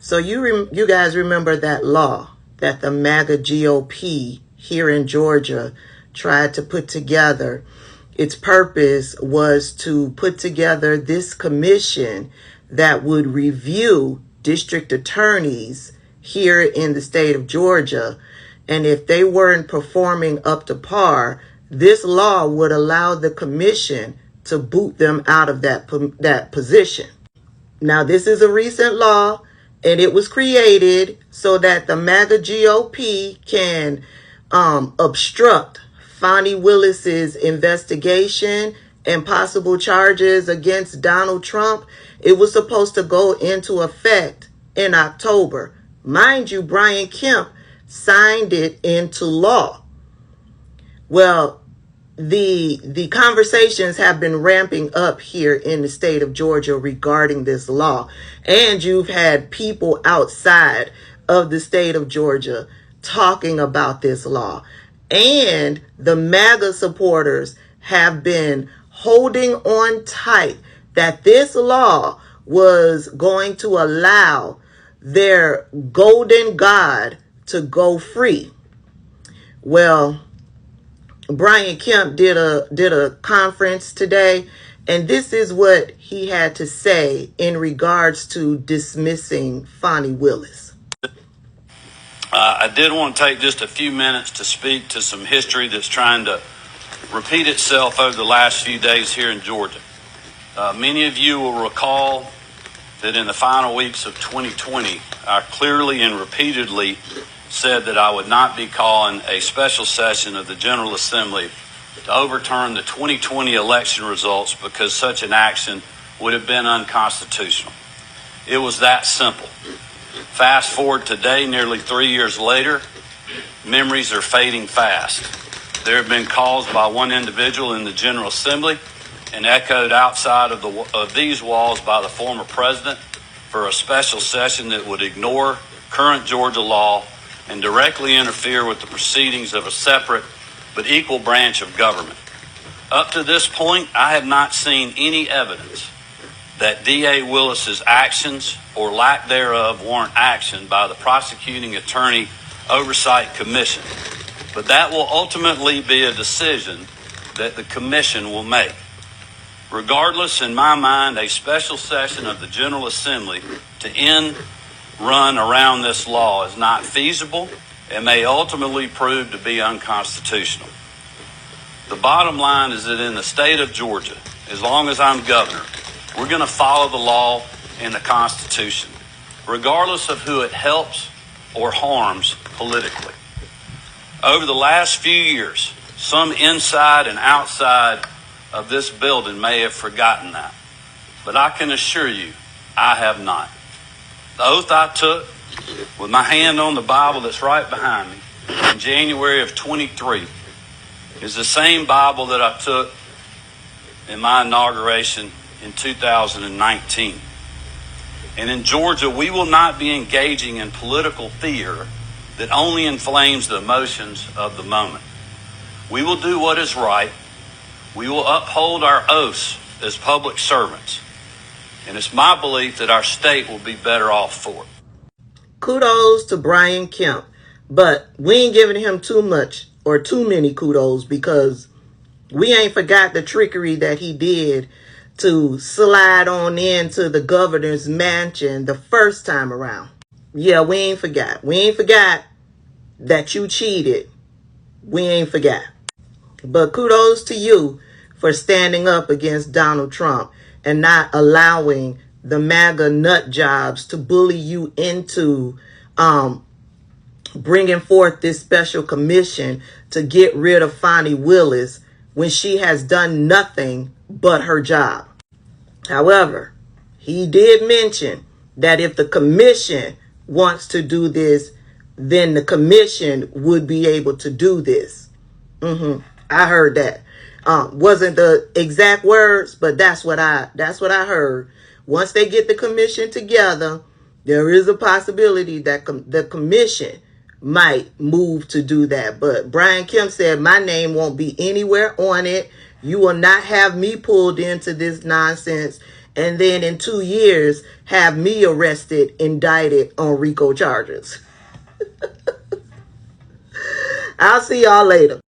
So you guys remember that law that the MAGA GOP here in Georgia tried to put together. Its purpose was to put together this commission that would review district attorneys here in the state of Georgia. And if they weren't performing up to par, this law would allow the commission to boot them out of that position. Now, this is a recent law, and it was created so that the MAGA GOP can obstruct Fani Willis's investigation and possible charges against Donald Trump. It was supposed to go into effect in October. Mind you, Brian Kemp signed it into law. Well, the conversations have been ramping up here in the state of Georgia regarding this law. And you've had people outside of the state of Georgia talking about this law. And the MAGA supporters have been holding on tight that this law was going to allow their golden god to go free. Well, Brian Kemp did a conference today, and this is what he had to say in regards to dismissing Fani Willis. I did want to take just a few minutes to speak to some history that's trying to repeat itself over the last few days here in Georgia. Many of you will recall that in the final weeks of 2020, I clearly and repeatedly said that I would not be calling a special session of the General Assembly to overturn the 2020 election results because such an action would have been unconstitutional. It was that simple. Fast forward today, nearly 3 years later, memories are fading fast. There have been calls by one individual in the General Assembly and echoed outside of these walls by the former president for a special session that would ignore current Georgia law and directly interfere with the proceedings of a separate but equal branch of government. Up to this point, I have not seen any evidence that D.A. Willis's actions or lack thereof warrant action by the prosecuting attorney oversight commission. But that will ultimately be a decision that the commission will make. Regardless, in my mind, a special session of the General Assembly to run around this law is not feasible and may ultimately prove to be unconstitutional. The bottom line is that in the state of Georgia, as long as I'm governor, we're going to follow the law and the Constitution, regardless of who it helps or harms politically. Over the last few years, some inside and outside of this building may have forgotten that, but I can assure you, I have not. The oath I took with my hand on the Bible that's right behind me in January of 23 is the same Bible that I took in my inauguration in 2019. And in Georgia, we will not be engaging in political theater that only inflames the emotions of the moment. We will do what is right. We will uphold our oaths as public servants. And it's my belief that our state will be better off for it. Kudos to Brian Kemp, but we ain't giving him too much or too many kudos because we ain't forgot the trickery that he did to slide on into the governor's mansion the first time around. Yeah, we ain't forgot. We ain't forgot that you cheated. We ain't forgot. But kudos to you for standing up against Donald Trump and not allowing the MAGA nut jobs to bully you into bringing forth this special commission to get rid of Fani Willis when she has done nothing but her job. However, he did mention that if the commission wants to do this, then the commission would be able to do this. I heard that. Wasn't the exact words, but that's what I heard. Once they get the commission together, there is a possibility that the commission might move to do that. But Brian Kemp said, my name won't be anywhere on it. You will not have me pulled into this nonsense. and then in 2 years have me arrested, indicted on RICO charges. I'll see y'all later.